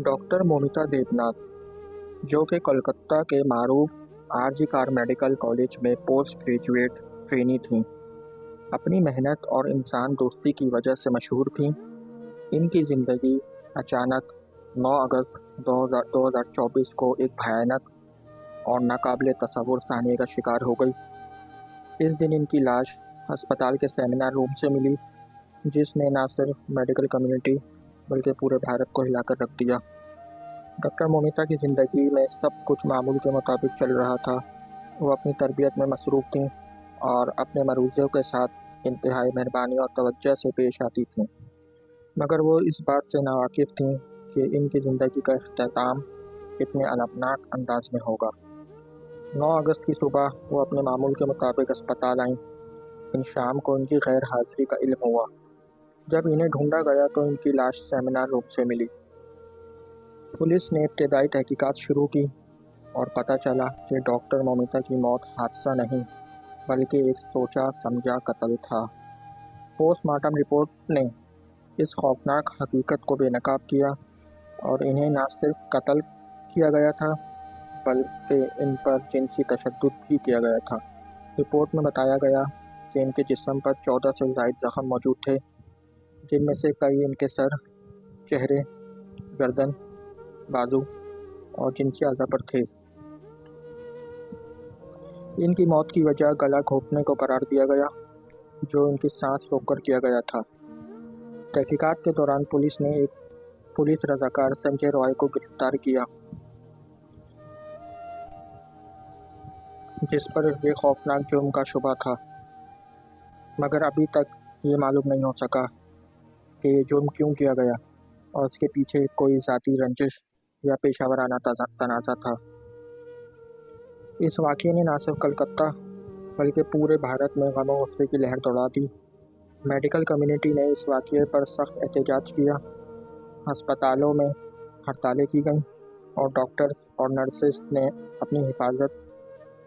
Doctor مومتا دیوناتھ، جو کہ کولکتہ کے معروف آر جی کار میڈیکل کالج میں پوسٹ گریجویٹ ٹرینی تھیں، اپنی محنت اور انسان دوستی کی وجہ سے مشہور تھیں۔ ان کی زندگی اچانک 9 اگست 2024 کو ایک بھیانک اور ناقابل تصور صحنے کا شکار ہو گئی۔ اس دن ان کی لاش ہسپتال کے سیمینار روم سے ملی، جس نے نہ صرف میڈیکل کمیونٹی بلکہ پورے بھارت کو ہلا کر رکھ دیا۔ ڈاکٹر مومتا کی زندگی میں سب کچھ معمول کے مطابق چل رہا تھا۔ وہ اپنی تربیت میں مصروف تھیں اور اپنے مریضوں کے ساتھ انتہائی مہربانی اور توجہ سے پیش آتی تھیں، مگر وہ اس بات سے ناواقف تھیں کہ ان کی زندگی کا اختتام اتنے المناک انداز میں ہوگا۔ 9 اگست کی صبح وہ اپنے معمول کے مطابق اسپتال آئیں۔ ان شام کو ان کی غیر حاضری کا علم ہوا۔ جب انہیں ڈھونڈا گیا تو ان کی لاش سیمینار روم سے ملی۔ پولیس نے ابتدائی تحقیقات شروع کی اور پتہ چلا کہ ڈاکٹر مومتا کی موت حادثہ نہیں بلکہ ایک سوچا سمجھا قتل تھا۔ پوسٹ مارٹم رپورٹ نے اس خوفناک حقیقت کو بے نقاب کیا اور انہیں نہ صرف قتل کیا گیا تھا بلکہ ان پر جنسی تشدد بھی کیا گیا تھا۔ رپورٹ میں بتایا گیا کہ ان کے جسم پر 14 سے زائد زخم موجود تھے، جن میں سے کئی ان کے سر، چہرے، گردن، بازو اور جنسی اعضاء پر تھے۔ ان کی موت کی وجہ گلا گھونٹنے کو قرار دیا گیا، جو ان کی سانس روک کر کیا گیا تھا۔ تحقیقات کے دوران پولیس نے ایک پولیس رضاکار سنجے رائے کو گرفتار کیا، جس پر یہ خوفناک جرم کا شبہ تھا، مگر ابھی تک یہ معلوم نہیں ہو سکا کہ یہ جرم کیوں کیا گیا اور اس کے پیچھے کوئی ذاتی رنجش یا پیشہ ورانہ تنازع تھا۔ اس واقعے نے نہ صرف کلکتہ بلکہ پورے بھارت میں غم و غصے کی لہر دوڑا دی۔ میڈیکل کمیونٹی نے اس واقعے پر سخت احتجاج کیا، ہسپتالوں میں ہڑتالیں کی گئیں اور ڈاکٹرز اور نرسز نے اپنی حفاظت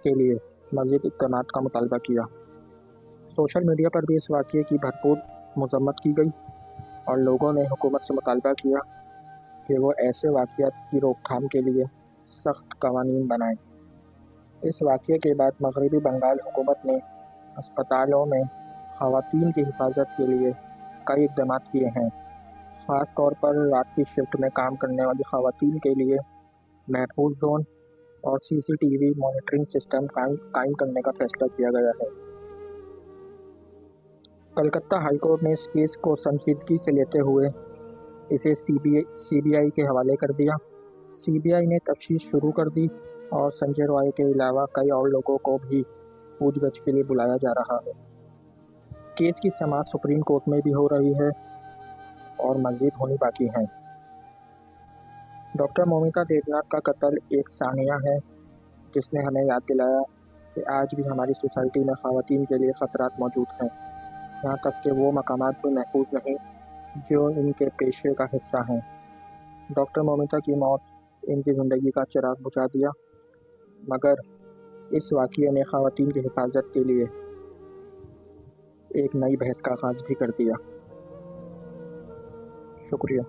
کے لیے مزید اقدامات کا مطالبہ کیا۔ سوشل میڈیا پر بھی اس واقعے کی بھرپور مذمت کی گئی اور لوگوں نے حکومت سے مطالبہ کیا کہ وہ ایسے واقعات کی روک تھام کے لیے سخت قوانین بنائے۔ اس واقعے کے بعد مغربی بنگال حکومت نے اسپتالوں میں خواتین کی حفاظت کے لیے کئی اقدامات کیے ہیں۔ خاص طور پر رات کی شفٹ میں کام کرنے والی خواتین کے لیے محفوظ زون اور CCTV مانیٹرنگ سسٹم قائم کرنے کا فیصلہ کیا گیا ہے۔ کلکتہ ہائی کورٹ نے اس کیس کو سنجیدگی سے لیتے ہوئے اسے CBI کے حوالے کر دیا۔ CBI نے تفتیش شروع کر دی اور سنجے رائے کے علاوہ کئی اور لوگوں کو بھی پوچھ گچھ کے لیے بلایا جا رہا ہے۔ کیس کی سماعت سپریم کورٹ میں بھی ہو رہی ہے اور مزید ہونی باقی ہیں۔ ڈاکٹر مومتا دیوناتھ کا قتل ایک سانحہ ہے جس نے ہمیں یاد دلایا کہ آج بھی ہماری سوسائٹی میں خواتین کے لیے خطرات موجود ہیں، یہاں تک کہ وہ مقامات بھی محفوظ نہیں جو ان کے پیشے کا حصہ ہیں۔ ڈاکٹر مومتا کی موت ان کی زندگی کا چراغ بجھا دیا، مگر اس واقعے نے خواتین کی حفاظت کے لیے ایک نئی بحث کا آغاز بھی کر دیا۔ شکریہ۔